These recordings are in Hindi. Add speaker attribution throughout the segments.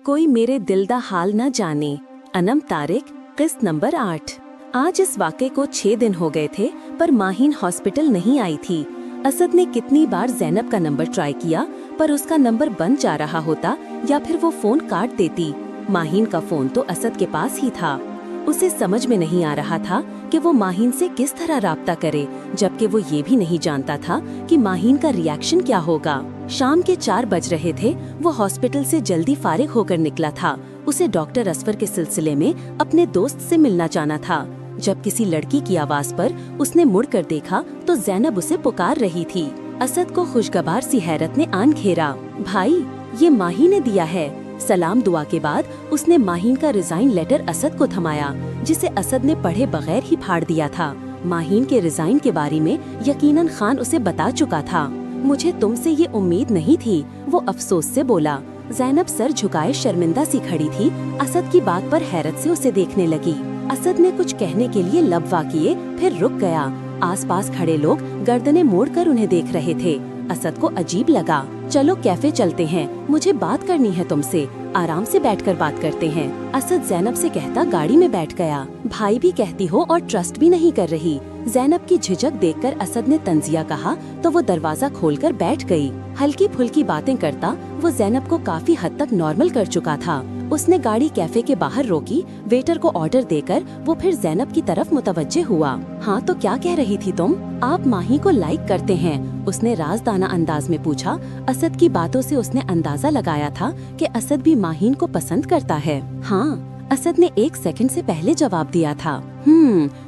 Speaker 1: कोई मेरे दिल दा हाल न जाने। अनम तारिक, किस्त नंबर 8। आज इस वाक़े को 6 दिन हो गए थे, पर माहीन हॉस्पिटल नहीं आई थी। असद ने कितनी बार ज़ैनब का नंबर ट्राई किया, पर उसका नंबर बंद जा रहा होता या फिर वो फ़ोन काट देती। माहीन का फ़ोन तो असद के पास ही था। उसे समझ में नहीं आ रहा था कि वो माहीन से किस तरह राब्ता करे, जबकि वो ये भी नहीं जानता था कि माहीन का रिएक्शन क्या होगा। शाम के 4 बज रहे थे। वो हॉस्पिटल से जल्दी फारिग होकर निकला था। उसे डॉक्टर असफर के सिलसिले में अपने दोस्त से मिलना जाना था। जब किसी लड़की की आवाज पर उसने मुड़कर देखा तो ज़ैनब उसे पुकार रही थी। असद को खुशगवार सी हैरत ने आन घेरा। भाई, ये माही ने दिया है। सलाम दुआ के बाद उसने माहीन का रिजाइन लेटर असद को थमाया, जिसे असद ने पढ़े बगैर ही फाड़ दिया था। माहीन के रिजाइन के बारे में यकीनन खान उसे बता चुका था। मुझे तुमसे ये उम्मीद नहीं थी, वो अफसोस से बोला। ज़ैनब सर झुकाए शर्मिंदा सी खड़ी थी। असद की बात पर हैरत से उसे देखने लगी। असद ने कुछ कहने के लिए लबवा किए, फिर रुक गया। आसपास खड़े लोग गर्दनें मोड़कर उन्हें देख रहे थे। असद को अजीब लगा। चलो कैफे चलते हैं, मुझे बात करनी है तुमसे। आराम से बैठकर बात करते हैं, असद ज़ैनब से कहता गाड़ी में बैठ गया। भाई भी कहती हो और ट्रस्ट भी नहीं कर रही। ज़ैनब की झिझक देखकर असद ने तंजिया कहा तो वो दरवाजा खोलकर बैठ गई। हल्की फुल्की बातें करता वो ज़ैनब को काफी हद तक नॉर्मल कर चुका था। उसने गाड़ी कैफे के बाहर रोकी। वेटर को ऑर्डर देकर वो फिर ज़ैनब की तरफ मुतवज्जे हुआ। हाँ, तो क्या कह रही थी तुम? आप माही को लाइक करते हैं? उसने राजदाना अंदाज में पूछा। असद की बातों से उसने अंदाजा लगाया था कि असद भी माहीन को पसंद करता है। हाँ, असद ने 1 सेकंड से पहले जवाब दिया था।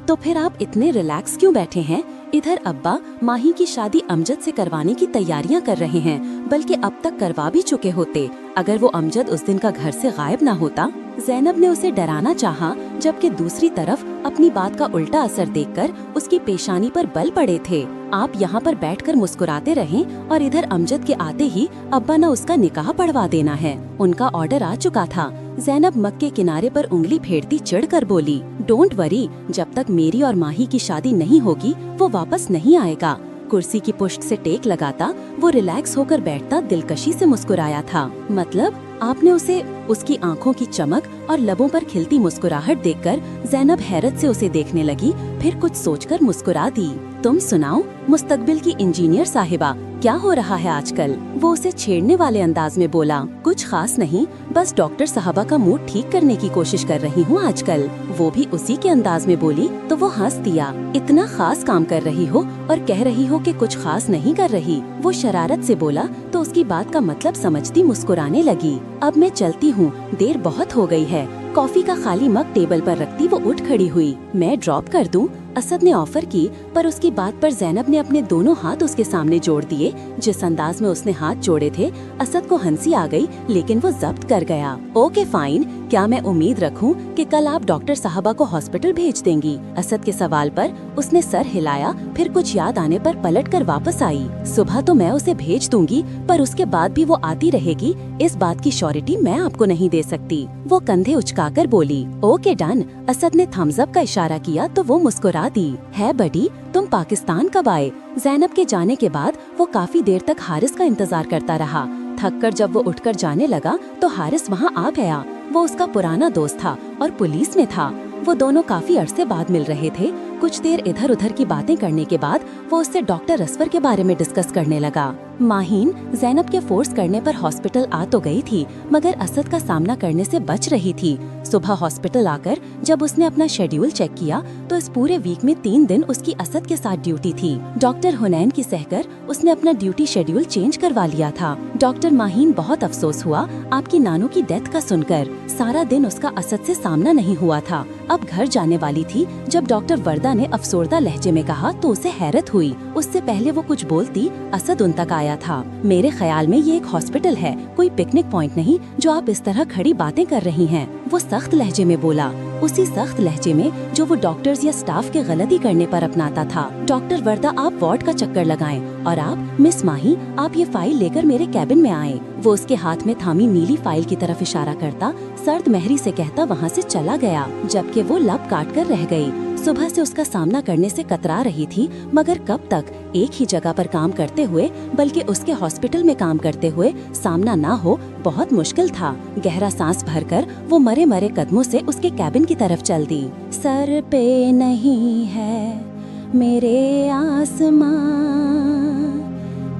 Speaker 1: तो फिर आप इतने रिलैक्स क्यों बैठे हैं? इधर अब्बा माही की शादी अमजद से करवाने की तैयारियां कर रहे हैं, बल्कि अब तक करवा भी चुके होते, अगर वो अमजद उस दिन का घर से गायब ना होता। ज़ैनब ने उसे डराना चाहा, जबकि दूसरी तरफ अपनी बात का उल्टा असर देखकर उसकी पेशानी पर बल पड़े थे। आप यहाँ पर बैठकर मुस्कुराते रहें और इधर अमजद के आते ही अब्बा ने उसका निकाह पढ़वा देना है। उनका ऑर्डर आ चुका था। ज़ैनब मक्के किनारे पर उंगली फेरती चिढ़कर बोली, डोंट वरी, जब तक मेरी और माही की शादी नहीं होगी वो वापस नहीं आएगा। कुर्सी की पुष्ट से टेक लगाता वो रिलैक्स होकर बैठता दिलकशी से मुस्कुराया था। मतलब आपने उसे? उसकी आंखों की चमक और लबों पर खिलती मुस्कुराहट देखकर ज़ैनब हैरत से उसे देखने लगी, फिर कुछ सोचकर मुस्कुरा दी। तुम सुनाओ, मुस्तकबिल की इंजीनियर साहिबा, क्या हो रहा है आजकल? वो उसे छेड़ने वाले अंदाज में बोला। कुछ खास नहीं, बस डॉक्टर साहबा का मूड ठीक करने की कोशिश कर रही हूँ आजकल। वो भी उसी के अंदाज में बोली तो वो हंस दिया। इतना खास काम कर रही हो और कह रही हो कि कुछ खास नहीं कर रही? वो शरारत से बोला तो उसकी बात का मतलब समझती मुस्कुराने लगी। अब मैं चलती हूँ, देर बहुत हो गई है। कॉफी का खाली मग टेबल पर रखती वो उठ खड़ी हुई। मैं ड्रॉप कर दूं? असद ने ऑफर की, पर उसकी बात पर ज़ैनब ने अपने दोनों हाथ उसके सामने जोड़ दिए। जिस अंदाज में उसने हाथ जोड़े थे, असद को हंसी आ गई, लेकिन वो जब्त कर गया। ओके फाइन, क्या मैं उम्मीद रखूं कि कल आप डॉक्टर साहबा को हॉस्पिटल भेज देंगी? असद के सवाल पर उसने सर हिलाया, फिर कुछ याद आने पर पलटकर वापस आई। सुबह तो मैं उसे भेज दूंगी, पर उसके बाद भी वो आती रहेगी, इस बात की श्योरिटी मैं आपको नहीं दे सकती। वो कंधे उचकाकर बोली। Okay done. असद ने थम्स अप का इशारा किया तो वो मुस्कुरा दी। है बडी, तुम पाकिस्तान कब आए? ज़ैनब के जाने के बाद वो काफी देर तक हारिस का इंतजार करता रहा। थककर जब वो उठकर जाने लगा तो हारिस वहाँ आ गया। वो उसका पुराना दोस्त था और पुलिस में था। वो दोनों काफी अरसे बाद मिल रहे थे। कुछ देर इधर उधर की बातें करने के बाद वो उससे डॉक्टर असफर के बारे में डिस्कस करने लगा। माहीन ज़ैनब के फोर्स करने पर हॉस्पिटल आ तो गई थी, मगर असद का सामना करने से बच रही थी। सुबह हॉस्पिटल आकर जब उसने अपना शेड्यूल चेक किया तो इस पूरे वीक में 3 दिन उसकी असद के साथ ड्यूटी थी। डॉक्टर हुनैन की सहकर उसने अपना ड्यूटी शेड्यूल चेंज करवा लिया था। डॉक्टर माहीन बहुत अफसोस हुआ आपकी नानू की डेथ का सुनकर। सारा दिन उसका असद से सामना नहीं हुआ था। अब घर जाने वाली थी जब डॉक्टर वर्दा ने अफसोरदा लहजे में कहा तो उसे हैरत हुई। उससे पहले वो कुछ बोलती, असद उन तक आया था। मेरे ख्याल में ये एक हॉस्पिटल है, कोई पिकनिक पॉइंट नहीं जो आप इस तरह खड़ी बातें कर रही हैं। वो सख्त लहजे में बोला। उसी सख्त लहजे में जो वो डॉक्टर्स या स्टाफ के गलती करने पर अपनाता था। डॉक्टर वर्दा, आप वार्ड का चक्कर लगाएं और आप मिस माही, आप ये फाइल लेकर मेरे कैबिन में आए। वो उसके हाथ में थामी नीली फाइल की तरफ इशारा करता, सर्द महरी से कहता वहाँ से चला गया, जबकि वो लब काट कर रह गई। सुबह से उसका सामना करने से कतरा रही थी, मगर कब तक एक ही जगह पर काम करते हुए, बल्कि उसके हॉस्पिटल में काम करते हुए सामना ना हो, बहुत मुश्किल था। गहरा सांस भरकर वो मरे मरे कदमों से उसके कैबिन की तरफ चल दी। सर पे नहीं है मेरे आसमां,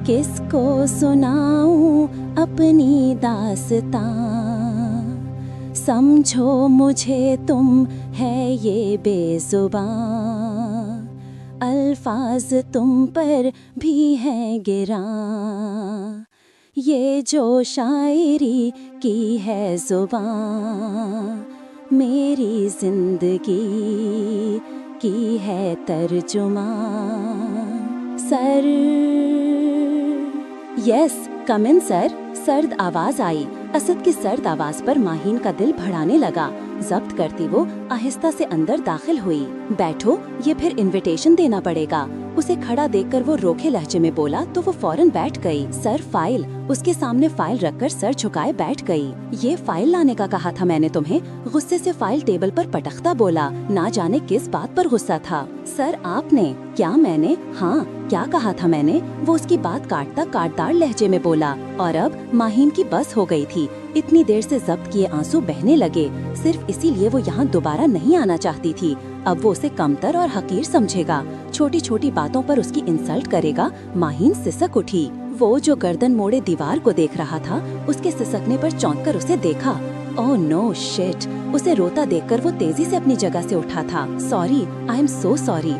Speaker 1: किसको सुनाऊं अपनी दास्तां, समझो मुझे तुम है ये बेजुबां, अल्फाज तुम पर भी हैं गिरां, ये जो शायरी की है जुबां, मेरी जिंदगी की है तर्जुमा। सर, यस कम इन सर। सर्द आवाज आई। असद की सर्द आवाज पर माहीन का दिल भड़ाने लगा। जब्त करती वो आहिस्ता से अंदर दाखिल हुई। बैठो, ये फिर इनविटेशन देना पड़ेगा। उसे खड़ा देखकर वो रोखे लहजे में बोला तो वो फौरन बैठ गई। Sir file. उसके सामने फाइल रखकर सर झुकाए बैठ गई। ये फाइल लाने का कहा था मैंने तुम्हें। गुस्से से फाइल टेबल पर पटकता बोला। ना जाने किस बात पर गुस्सा था। सर आपने? क्या मैंने? हाँ, क्या कहा था मैंने? वो उसकी बात काटता काटदार लहजे में बोला। और अब माहीन की बस हो गई थी। इतनी देर से जब्त किए आंसू बहने लगे। सिर्फ इसीलिए वो यहाँ दोबारा नहीं आना चाहती थी। अब वो उसे कमतर और हकीर समझेगा, छोटी छोटी बातों पर उसकी इंसल्ट करेगा। माहीन सिसक उठी। वो जो गर्दन मोड़े दीवार को देख रहा था, उसके सिसकने पर चौंक कर उसे देखा। Oh no shit. उसे रोता देखकर वो तेजी से अपनी जगह से उठा था। Sorry, I am so sorry.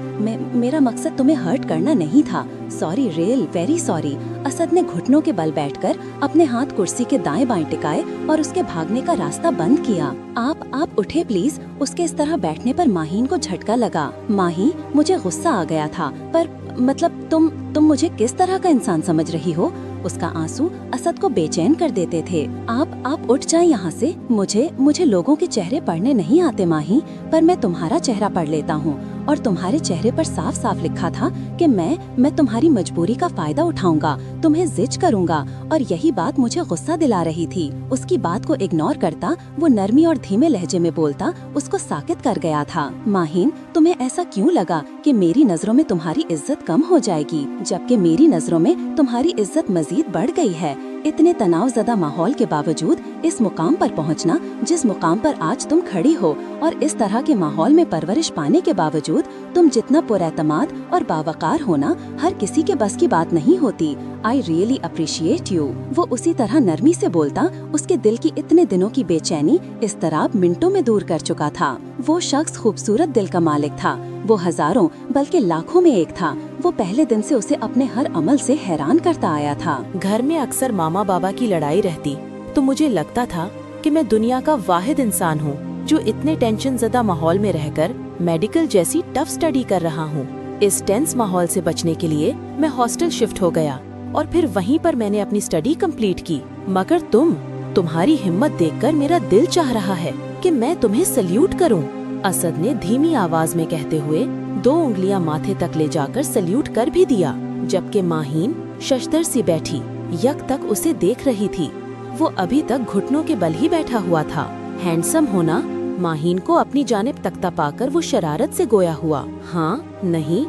Speaker 1: मेरा मकसद तुम्हें हर्ट करना नहीं था। Sorry, real very sorry. Asad ने घुटनों के बल बैठकर अपने हाथ कुर्सी के दाएं बाएं टिकाए और उसके भागने का रास्ता बंद किया। आप उठे प्लीज। उसके इस तरह बैठने पर माहीन को झटका लगा। माही, मुझे गुस्सा आ गया था, पर मतलब तुम मुझे किस तरह का इंसान समझ रही हो? उसका आंसू असद को बेचैन कर देते थे। आप उठ जाएं यहाँ से। मुझे लोगों के चेहरे पढ़ने नहीं आते माही, पर मैं तुम्हारा चेहरा पढ़ लेता हूँ। और तुम्हारे चेहरे पर साफ साफ लिखा था कि मैं तुम्हारी मजबूरी का फायदा उठाऊंगा, तुम्हें जिज करूंगा, और यही बात मुझे गुस्सा दिला रही थी। उसकी बात को इग्नोर करता वो नरमी और धीमे लहजे में बोलता उसको साकित कर गया था। माहीन, तुम्हें ऐसा क्यों लगा कि मेरी नजरों में तुम्हारी इज्जत कम हो जाएगी, जबकि मेरी नजरों में तुम्हारी इज्जत मजीद बढ़ गई है? इतने तनावज़दा माहौल के बावजूद इस मुकाम पर पहुंचना जिस मुकाम पर आज तुम खड़ी हो, और इस तरह के माहौल में परवरिश पाने के बावजूद तुम जितना पुरएतमाद और बावकार होना हर किसी के बस की बात नहीं होती। I really appreciate you. वो उसी तरह नरमी से बोलता उसके दिल की इतने दिनों की बेचैनी इस्तराब मिनटों में दूर कर चुका था। वो शख्स खूबसूरत दिल का मालिक था। वो हजारों बल्कि लाखों में एक था। वो पहले दिन से उसे अपने हर अमल से हैरान करता आया था।
Speaker 2: घर में अक्सर मामा बाबा की लड़ाई रहती तो मुझे लगता था कि मैं दुनिया का वाहिद इंसान हूँ जो इतने टेंशन ज़दा माहौल में रहकर मेडिकल जैसी टफ स्टडी कर रहा हूँ। इस टेंस माहौल से बचने के लिए मैं हॉस्टल शिफ्ट हो गया और फिर वहीं पर मैंने अपनी स्टडी कंप्लीट की। मगर तुम्हारी हिम्मत देखकर मेरा दिल चाह रहा है कि मैं तुम्हें सल्यूट करूं। असद ने धीमी आवाज में कहते हुए 2 उंगलियां माथे तक ले जाकर सल्यूट कर भी दिया, जबकि माहीन शशदर सी बैठी यक तक उसे देख रही थी। वो अभी तक घुटनों के बल ही बैठा हुआ था। हैंडसम होना? माहीन को अपनी जानिब तकता पाकर वो शरारत से गोया हुआ। हाँ नहीं,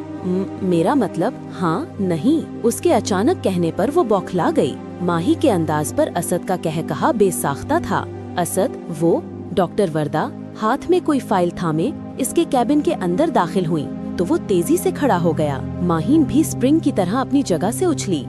Speaker 2: मेरा मतलब हाँ नहीं। उसके अचानक कहने पर वो बौखला गई। माही के अंदाज पर असद का कह कहा बेसाख्ता था। असद, वो डॉक्टर वर्दा हाथ में कोई फाइल थामे इसके कैबिन के अंदर दाखिल हुई तो वो तेजी से खड़ा हो गया। माहीन भी स्प्रिंग की तरह अपनी जगह से उछली।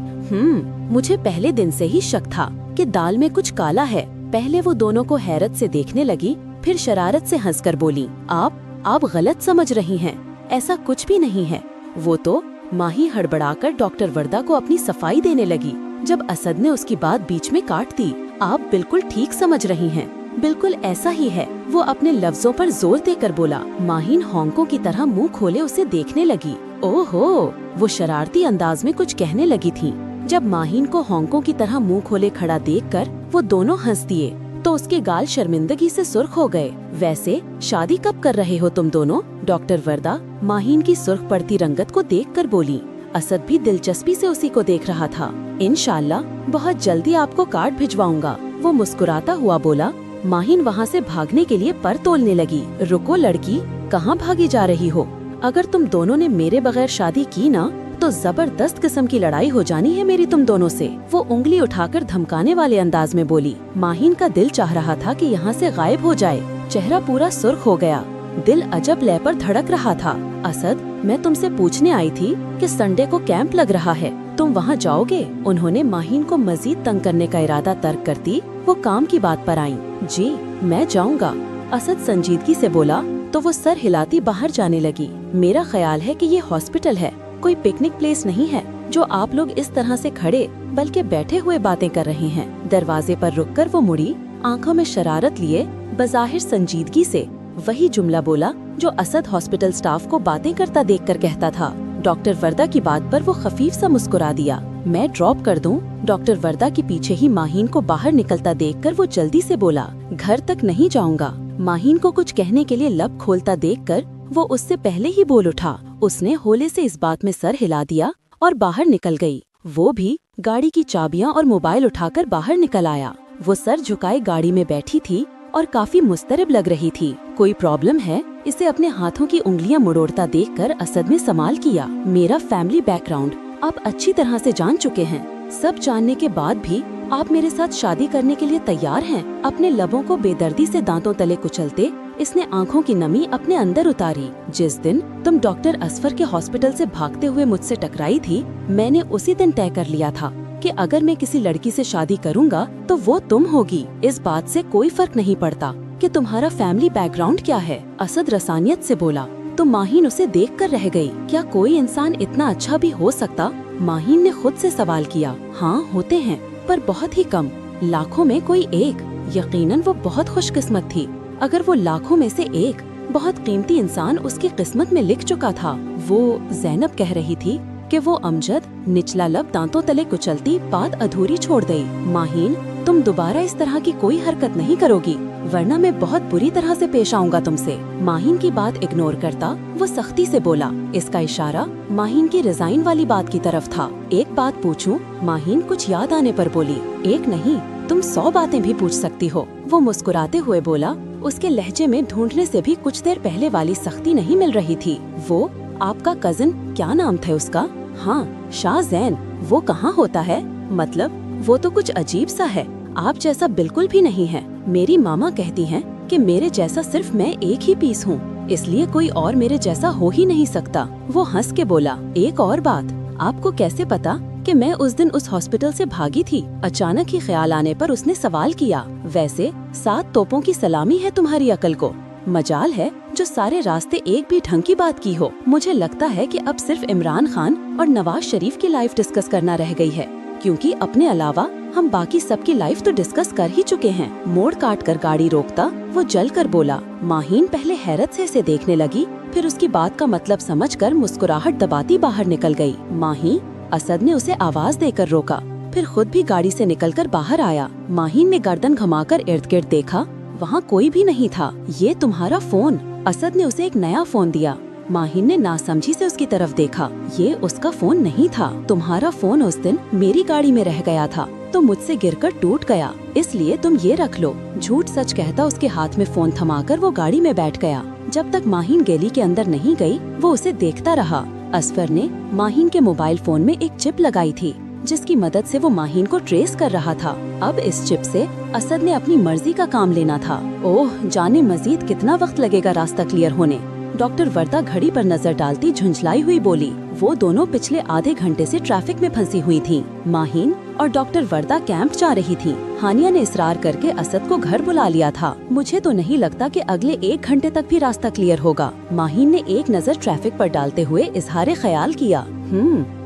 Speaker 2: मुझे पहले दिन से ही शक था कि दाल में कुछ काला है। पहले वो दोनों को हैरत से देखने लगी, फिर शरारत से हंसकर बोली, आप गलत समझ रही हैं, ऐसा कुछ भी नहीं है। वो तो माही हड़बड़ाकर डॉक्टर वर्दा को अपनी सफाई देने लगी। जब असद ने उसकी बात बीच में काट दी, आप बिल्कुल ठीक समझ रही हैं, बिल्कुल ऐसा ही है। वो अपने लफ्जों पर जोर देकर बोला। माहीन होंकों की तरह मुंह खोले उसे देखने लगी। ओहो, वो शरारती अंदाज में कुछ कहने लगी थी। जब माहीन को होंकों की तरह मुंह खोले खड़ा देखकर वो दोनों हंस दिए तो उसके गाल शर्मिंदगी से सुर्ख हो गए। वैसे शादी कब कर रहे हो तुम दोनों? डॉक्टर वर्दा माहीन की सुर्ख पड़ती रंगत को देखकर बोली। असद भी दिलचस्पी से उसी को देख रहा था। इंशाल्लाह बहुत जल्दी आपको कार्ड भिजवाऊंगा, वो मुस्कुराता हुआ बोला। माहीन वहाँ से भागने के लिए पर तोलने लगी। रुको लड़की, कहाँ भागी जा रही हो? अगर तुम दोनों ने मेरे बगैर शादी की ना तो जबरदस्त किस्म की लड़ाई हो जानी है मेरी तुम दोनों से, वो उंगली उठाकर धमकाने वाले अंदाज में बोली। माहीन का दिल चाह रहा था कि यहाँ से गायब हो जाए। चेहरा पूरा सुर्ख हो गया, दिल अजब लय पर धड़क रहा था। असद, मैं तुमसे पूछने आई थी कि संडे को कैंप लग रहा है, तुम वहाँ जाओगे? उन्होंने माहीन को मजीद तंग करने का इरादा तर्क करती वो काम की बात पर आईं। जी मैं जाऊँगा, असद संजीदगी से बोला तो वो सर हिलाती बाहर जाने लगी। मेरा ख्याल है कि ये हॉस्पिटल है, कोई पिकनिक प्लेस नहीं है जो आप लोग इस तरह से खड़े बल्कि बैठे हुए बातें कर रहे हैं। दरवाजे पर रुककर वो मुड़ी, आंखों में शरारत लिए बज़ाहिर संजीदगी से वही जुमला बोला जो असद हॉस्पिटल स्टाफ को बातें करता देखकर कहता था। डॉक्टर वर्दा की बात पर वो खफीफ सा मुस्कुरा दिया। मैं ड्रॉप कर दूं? डॉक्टर वर्दा के पीछे ही माहीन को बाहर निकलता देखकर वो जल्दी से बोला। घर तक नहीं जाऊंगा। माहीन को कुछ कहने के लिए लब खोलता देखकर वो उससे पहले ही बोल उठा। उसने होले से इस बात में सर हिला दिया और बाहर निकल गई। वो भी गाड़ी की चाबियां और मोबाइल उठाकर बाहर निकल आया। वो सर झुकाए गाड़ी में बैठी थी और काफी मुस्तरब लग रही थी। कोई प्रॉब्लम है? इसे अपने हाथों की उंगलियां मुड़ोड़ता देखकर असद ने सवाल किया। मेरा फैमिली बैकग्राउंड आप अच्छी तरह से जान चुके हैं। सब जानने के बाद भी आप मेरे साथ शादी करने के लिए तैयार हैं? अपने लबों को बेदर्दी से दांतों तले कुचलते इसने आंखों की नमी अपने अंदर उतारी। जिस दिन तुम डॉक्टर असफर के हॉस्पिटल से भागते हुए मुझसे टकराई थी, मैंने उसी दिन तय कर लिया था कि अगर मैं किसी लड़की से शादी करूंगा तो वो तुम होगी। इस बात से कोई फर्क नहीं पड़ता कि तुम्हारा फैमिली बैकग्राउंड क्या है, असद रसानियत से बोला। तो माहीन उसे देखकर रह गई। क्या कोई इंसान इतना अच्छा भी हो सकता? माहीन ने खुद से सवाल किया। हाँ होते हैं, पर बहुत ही कम, लाखों में कोई एक। यकीनन वो बहुत खुशकिस्मत थी। अगर वो लाखों में से एक बहुत कीमती इंसान उसकी किस्मत में लिख चुका था। वो ज़ैनब कह रही थी कि वो अमजद निचला लब दांतों तले कुचलती बात अधूरी छोड़ गई। माहीन, तुम दोबारा इस तरह की कोई हरकत नहीं करोगी, वरना मैं बहुत बुरी तरह से पेश आऊंगा तुमसे। माहीन की बात इग्नोर करता वो सख्ती से बोला। इसका इशारा माहीन की रिजाइन वाली बात की तरफ था। एक बात पूछूं? माहीन कुछ याद आने पर बोली। एक नहीं, तुम 100 बातें भी पूछ सकती हो, वो मुस्कुराते हुए बोला। उसके लहजे में ढूंढने से भी कुछ देर पहले वाली सख्ती नहीं मिल रही थी। वो आपका कजिन, क्या नाम था उसका? हाँ, शाह जैन। वो कहाँ होता है? मतलब वो तो कुछ अजीब सा है, आप जैसा बिल्कुल भी नहीं है। मेरी मामा कहती हैं कि मेरे जैसा सिर्फ मैं एक ही पीस हूँ, इसलिए कोई और मेरे जैसा हो ही नहीं सकता। वो हंस के बोला। एक और बात, आपको कैसे पता कि मैं उस दिन उस हॉस्पिटल से भागी थी? अचानक ही ख्याल आने पर उसने सवाल किया। वैसे 7 तोपों की सलामी है तुम्हारी अकल को। मजाल है जो सारे रास्ते एक भी ढंग की बात की हो। मुझे लगता है कि अब सिर्फ इमरान खान और नवाज शरीफ की लाइफ डिस्कस करना रह गई है, क्योंकि अपने अलावा हम बाकी सबकी लाइफ तो डिस्कस कर ही चुके हैं। मोड़ काट कर गाड़ी रोकता वो जल कर बोला। माहीन पहले हैरत से इसे देखने लगी, फिर उसकी बात का मतलब समझकर मुस्कुराहट दबाती बाहर निकल गई। माही, असद ने उसे आवाज देकर रोका, फिर खुद भी गाड़ी से निकलकर बाहर आया। माहीन ने गर्दन घुमाकर इर्द गिर्द देखा, वहाँ कोई भी नहीं था। ये तुम्हारा फोन? असद ने उसे एक नया फोन दिया। माहीन ने नासमझी से उसकी तरफ देखा। ये उसका फोन नहीं था। तुम्हारा फोन उस दिन मेरी गाड़ी में रह गया था, तो मुझसे गिरकर टूट गया, इसलिए तुम ये रख लो। झूठ सच कहता उसके हाथ में फोन थमाकर वो गाड़ी में बैठ गया। जब तक माहीन गैली के अंदर नहीं गई, वो उसे देखता रहा। असफर ने माहीन के मोबाइल फोन में एक चिप लगाई थी, जिसकी मदद से वो माहीन को ट्रेस कर रहा था। अब इस चिप से असद ने अपनी मर्जी का काम लेना था। ओह, जाने मजीद कितना वक्त लगेगा रास्ता क्लियर होने। डॉक्टर वर्दा घड़ी पर नजर डालती झुंझलाई हुई बोली। वो दोनों पिछले आधे घंटे से ट्रैफिक में फंसी हुई थीं। माहीन और डॉक्टर वर्दा कैंप जा रही थीं। हानिया ने इसरार करके असद को घर बुला लिया था। मुझे तो नहीं लगता कि अगले 1 घंटे तक भी रास्ता क्लियर होगा। माहीन ने एक नजर ट्रैफिक पर डालते हुए इजहारे ख्याल किया।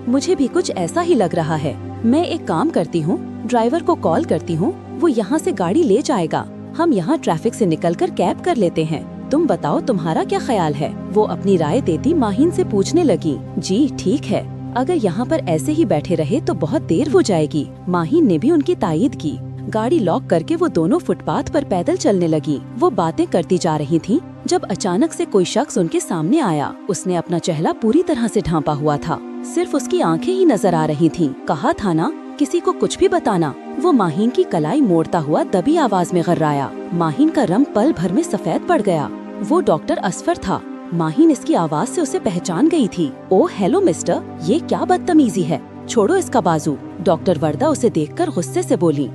Speaker 2: मुझे भी कुछ ऐसा ही लग रहा है। मैं एक काम करती हूँ, ड्राइवर को कॉल करती हूँ, वो यहाँ से गाड़ी ले जाएगा। हम यहाँ ट्रैफिक से निकलकर कैब कर लेते हैं। तुम बताओ तुम्हारा क्या ख्याल है? वो अपनी राय देती माहीन से पूछने लगी। जी ठीक है, अगर यहाँ पर ऐसे ही बैठे रहे तो बहुत देर हो जाएगी। माहीन ने भी उनकी तायीद की।
Speaker 1: गाड़ी लॉक करके वो दोनों फुटपाथ पर पैदल चलने लगी। वो बातें करती जा रही थीं, जब अचानक से कोई शख्स उनके सामने आया। उसने अपना चेहरा पूरी तरह से ढांपा हुआ था, सिर्फ उसकी आंखें ही नजर आ रही थीं। कहा था ना, किसी को कुछ भी बताना। वो माहीन की कलाई मोड़ता हुआ दबी आवाज में गर्राया। माहीन का रंग पल भर में सफेद पड़ गया। वो डॉक्टर असफर था। माहीन इसकी आवाज से उसे पहचान गई थी। ओ हेलो मिस्टर, ये क्या बदतमीजी है, छोड़ो इसका बाजू। डॉक्टर वर्दा उसे देखकर गुस्से से बोली,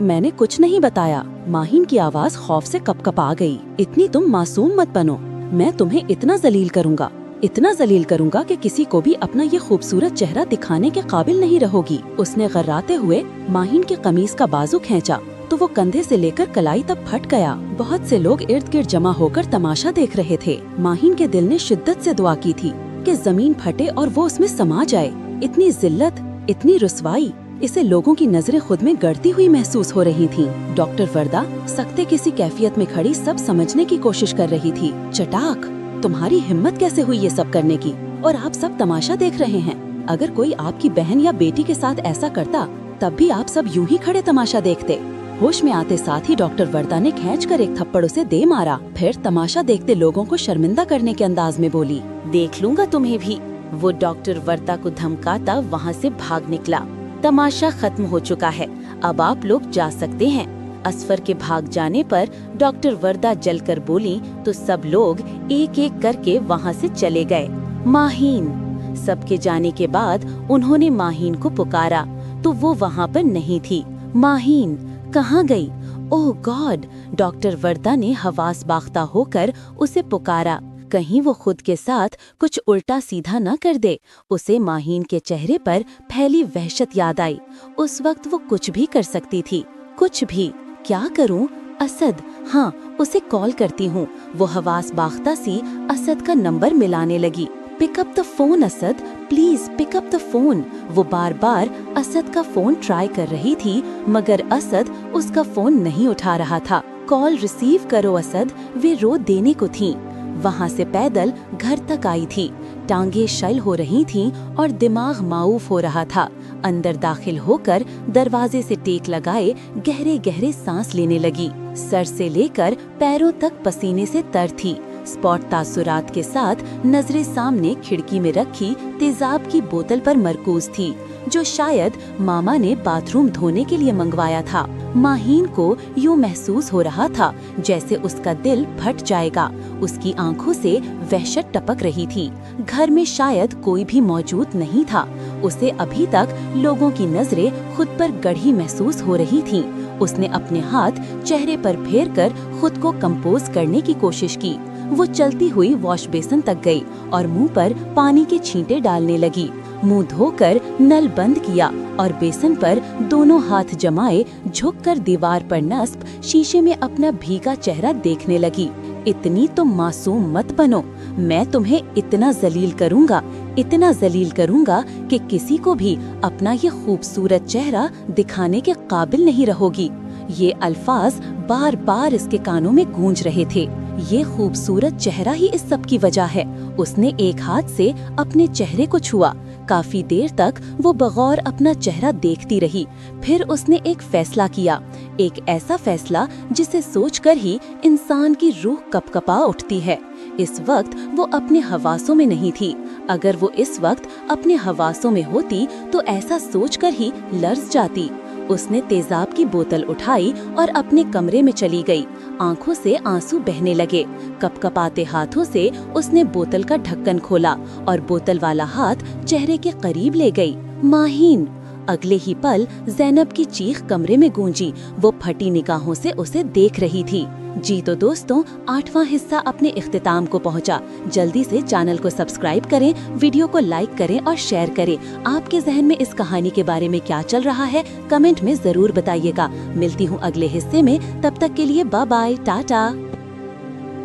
Speaker 1: मैंने कुछ नहीं बताया। माहीन की आवाज खौफ से कपकपा गई। इतनी तुम मासूम मत बनो, मैं तुम्हें इतना जलील करूंगा कि किसी को भी अपना ये खूबसूरत चेहरा दिखाने के काबिल नहीं रहोगी। उसने गर्राते हुए माहीन की कमीज का बाजू खींचा तो वो कंधे से लेकर कलाई तक फट गया। बहुत से लोग इर्द गिर्द जमा होकर तमाशा देख रहे थे। माहीन के दिल ने शिद्दत से दुआ की थी कि जमीन फटे और वो उसमें समा जाए। इतनी जिल्लत, इतनी रुसवाई, इसे लोगों की नजरें खुद में गड़ती हुई महसूस हो रही थीं। डॉक्टर वर्दा सख्ते किसी कैफियत में खड़ी सब समझने की कोशिश कर रही थी। चटाक, तुम्हारी हिम्मत कैसे हुई ये सब करने की, और आप सब तमाशा देख रहे हैं। अगर कोई आपकी बहन या बेटी के साथ ऐसा करता तब भी आप सब यूं ही खड़े तमाशा देखते। होश में आते साथ ही डॉक्टर वर्दा ने खींचकर एक थप्पड़ उसे दे मारा। फिर तमाशा देखते लोगों को शर्मिंदा करने के अंदाज में बोली,
Speaker 2: देख लूंगा तुम्हें भी। वो डॉक्टर वर्दा को धमकाता वहाँ से भाग निकला। तमाशा खत्म हो चुका है, अब आप लोग जा सकते हैं। असफर के भाग जाने पर डॉक्टर वर्दा जलकर बोली तो सब लोग एक एक करके वहाँ से चले गए। माहीन। सबके जाने के बाद उन्होंने माहीन को पुकारा तो वो वहाँ पर नहीं थी। माहीन कहाँ गई? ओह गॉड! डॉक्टर वर्दा ने हवास बाख्ता होकर उसे पुकारा, कहीं वो खुद के साथ कुछ उल्टा सीधा न कर दे। उसे माहीन के चेहरे पर फैली वहशत याद आई। उस वक्त वो कुछ भी कर सकती थी, कुछ भी। क्या करूं? असद, हाँ, उसे कॉल करती हूँ। वो हवास बाख्ता सी असद का नंबर मिलाने लगी। Pick up the phone Asad, please pick up the phone. वो बार बार असद का फोन ट्राई कर रही थी, मगर असद उसका फोन नहीं उठा रहा था। कॉल रिसीव करो असद, वे रो देने को थीं। वहाँ से पैदल घर तक आई थी। टांगे शल हो रही थीं और दिमाग माऊफ हो रहा था। अंदर दाखिल होकर दरवाजे से टेक लगाए गहरे गहरे सांस लेने लगी। सर से लेकर पैरों तक पसीने से तर थी। स्पॉट तासुरात के साथ नजरें सामने खिड़की में रखी तेजाब की बोतल पर मरकूज थी, जो शायद मामा ने बाथरूम धोने के लिए मंगवाया था। माहीन को यूं महसूस हो रहा था जैसे उसका दिल फट जाएगा। उसकी आंखों से वहशत टपक रही थी। घर में शायद कोई भी मौजूद नहीं था। उसे अभी तक लोगों की नजरें खुद पर गढ़ी महसूस हो रही थीं। उसने अपने हाथ चेहरे पर फेरकर खुद को कंपोज करने की कोशिश की। वो चलती हुई वॉश बेसिन तक गई और मुंह पर पानी के छींटे डालने लगी। मुंह धोकर नल बंद किया और बेसिन पर दोनों हाथ जमाए झुककर दीवार पर नस्ब शीशे में अपना भीगा चेहरा देखने लगी। इतनी तो मासूम मत बनो, मैं तुम्हें इतना जलील करूंगा कि किसी को भी अपना ये खूबसूरत चेहरा दिखाने के काबिल नहीं रहोगी। ये अल्फाज बार बार इसके कानों में गूंज रहे थे। ये खूबसूरत चेहरा ही इस सब की वजह है। उसने एक हाथ से अपने चेहरे को छुआ। काफी देर तक वो बगौर अपना चेहरा देखती रही। फिर उसने एक फैसला किया, एक ऐसा फैसला जिसे सोचकर ही इंसान की रूह कपकपा उठती है। इस वक्त वो अपने हवासों में नहीं थी। अगर वो इस वक्त अपने हवासों में होती तो ऐसा सोचकर ही लर्ज जाती। उसने तेजाब की बोतल उठाई और अपने कमरे में चली गई। आंखों से आंसू बहने लगे। कपकपाते हाथों से उसने बोतल का ढक्कन खोला और बोतल वाला हाथ चेहरे के करीब ले गई। माहीन! अगले ही पल ज़ैनब की चीख कमरे में गूंजी। वो फटी निगाहों से उसे देख रही थी। जी तो दोस्तों, 8वां हिस्सा अपने इख्तिताम को पहुंचा। जल्दी से चैनल को सब्सक्राइब करें, वीडियो को लाइक करें और शेयर करें। आपके जहन में इस कहानी के बारे में क्या चल रहा है, कमेंट में जरूर बताइएगा। मिलती हूँ अगले हिस्से में, तब तक के लिए बाय बाय, टाटा।